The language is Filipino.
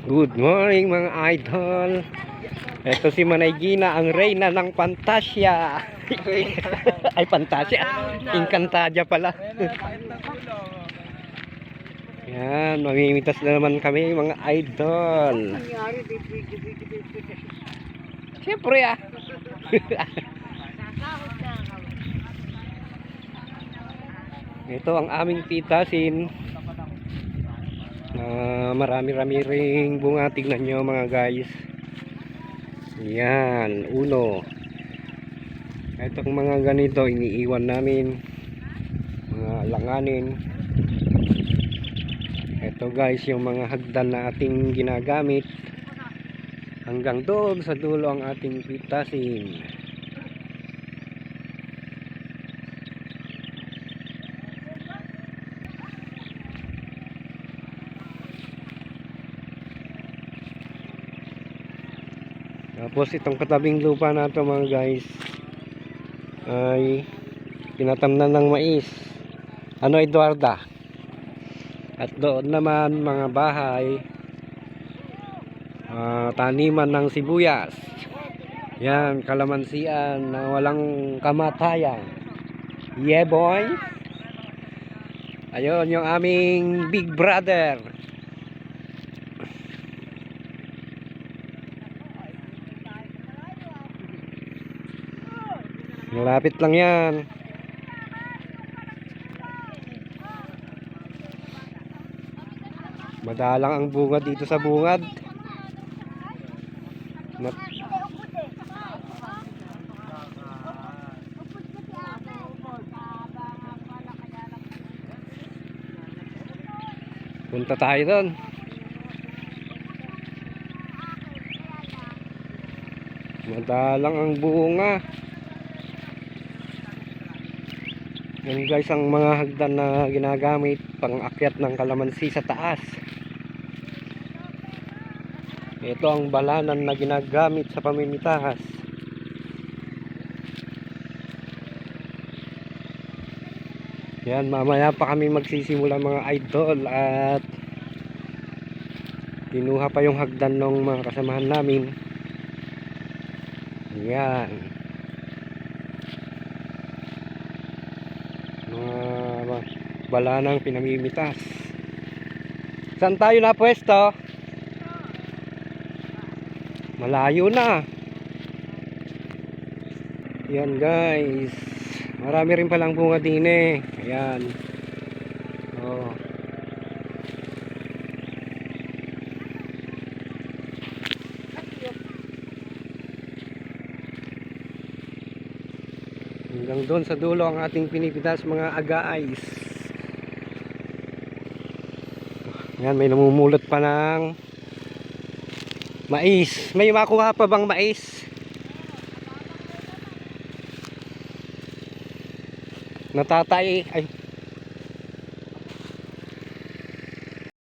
Good morning mga idol. Ito si Manay Gina, ang reyna ng Fantasia. Ay, Fantasia. Encantadia pala. Yan, mamimitas na naman kami mga idol. Siyempre ah. Ito ang aming pitasin. Marami-rami ring bunga. Tignan nyo mga guys. Yan, uno. Itong mga ganito iniiwan namin, mga langanin. Ito guys yung mga hagdan na ating ginagamit. Hanggang doon sa dulo ang ating pitasin. Tapos itong katabing lupa na ito mga guys ay tinatamnan ng mais. Ano, Eduarda? At doon naman mga bahay, taniman ng sibuyas. Yan, kalamansian na walang kamatayan. Yeah boy. Ayun yung aming big brother. Malapit lang yan. Madalang ang bunga dito sa bungad. Punta tayo doon. Madalang ang bunga. Yan guys ang mga hagdan na ginagamit pang akyat ng kalamansi sa taas. Ito ang balanan na ginagamit sa pamimitaas. Yan, mamaya pa kami magsisimula mga idol at kinuha pa yung hagdan ng mga kasamahan namin. Yan. Mga balanang pinamimitas. Saan tayo na pwesto? Malayo na. Yan guys. Marami rin palang bunga din eh. Ayan. Oh. Hanggang doon sa dulo ang ating pinipitas mga guys. Yan, may namumulot pa ng mais. May makuha pa bang mais? Natatay. Ay,